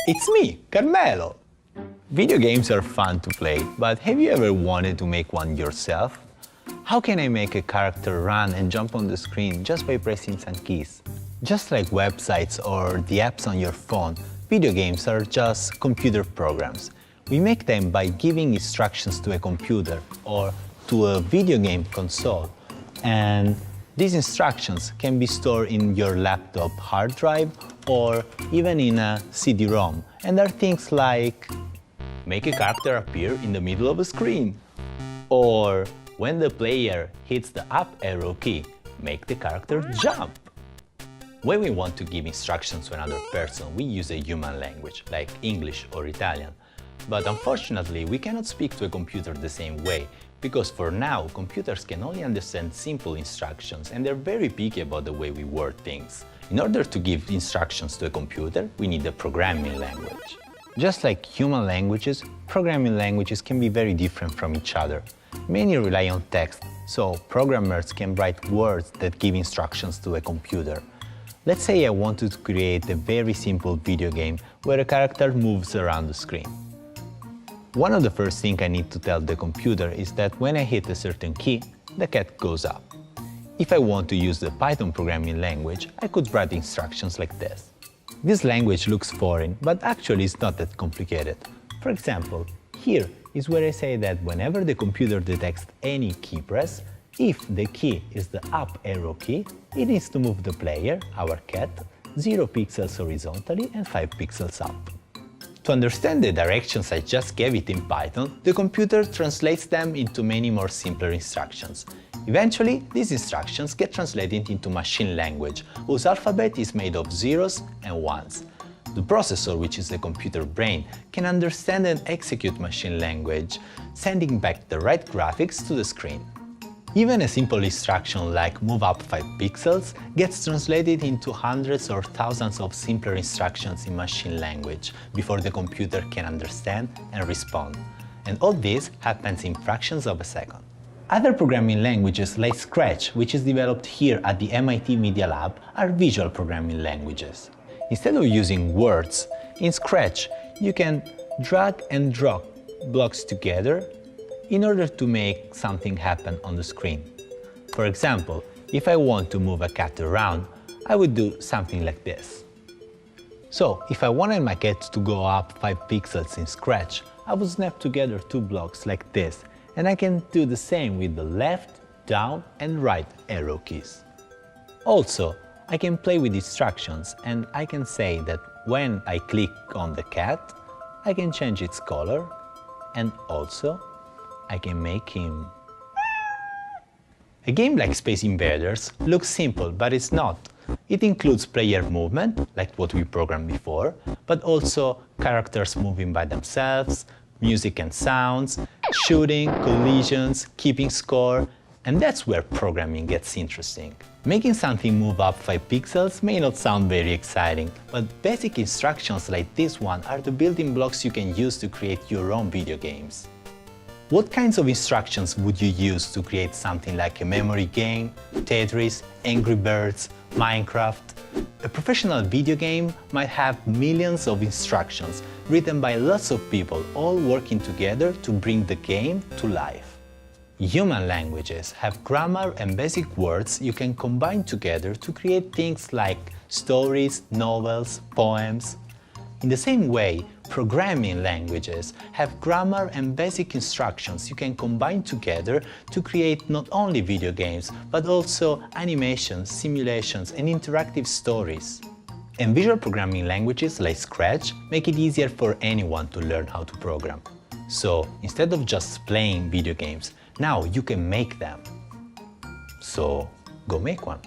It's me, Carmelo! Video games are fun to play, but have you ever wanted to make one yourself? How can I make a character run and jump on the screen just by pressing some keys? Just like websites or the apps on your phone, video games are just computer programs. We make them by giving instructions to a computer or to a video game console. And these instructions can be stored in your laptop hard drive or even in a CD-ROM. And are things like make a character appear in the middle of a screen, or when the player hits the up arrow key, make the character jump. When we want to give instructions to another person, we use a human language, like English or Italian. But unfortunately, we cannot speak to a computer the same way, because for now, computers can only understand simple instructions and they're very picky about the way we word things. In order to give instructions to a computer, we need a programming language. Just like human languages, programming languages can be very different from each other. Many rely on text, so programmers can write words that give instructions to a computer. Let's say I wanted to create a very simple video game where a character moves around the screen. One of the first things I need to tell the computer is that when I hit a certain key, the cat goes up. If I want to use the Python programming language, I could write instructions like this. This language looks foreign, but actually it's not that complicated. For example, here is where I say that whenever the computer detects any key press, if the key is the up arrow key, it needs to move the player, our cat, 0 pixels horizontally and 5 pixels up. To understand the directions I just gave it in Python, the computer translates them into many more simpler instructions. Eventually, these instructions get translated into machine language, whose alphabet is made of zeros and ones. The processor, which is the computer brain, can understand and execute machine language, sending back the right graphics to the screen. Even a simple instruction like move up 5 pixels gets translated into hundreds or thousands of simpler instructions in machine language before the computer can understand and respond. And all this happens in fractions of a second. Other programming languages like Scratch, which is developed here at the MIT Media Lab, are visual programming languages. Instead of using words, in Scratch you can drag and drop blocks together in order to make something happen on the screen. For example, if I want to move a cat around, I would do something like this. So, if I wanted my cat to go up 5 pixels in Scratch, I would snap together 2 blocks like this, and I can do the same with the left, down and right arrow keys. Also, I can play with instructions and I can say that when I click on the cat, I can change its color and also I can make him. A game like Space Invaders looks simple, but it's not. It includes player movement, like what we programmed before, but also characters moving by themselves, music and sounds, shooting, collisions, keeping score, and that's where programming gets interesting. Making something move up 5 pixels may not sound very exciting, but basic instructions like this one are the building blocks you can use to create your own video games. What kinds of instructions would you use to create something like a memory game, Tetris, Angry Birds, Minecraft? A professional video game might have millions of instructions written by lots of people all working together to bring the game to life. Human languages have grammar and basic words you can combine together to create things like stories, novels, poems. In the same way, programming languages have grammar and basic instructions you can combine together to create not only video games, but also animations, simulations, and interactive stories. And visual programming languages like Scratch make it easier for anyone to learn how to program. So, instead of just playing video games, now you can make them. So, go make one.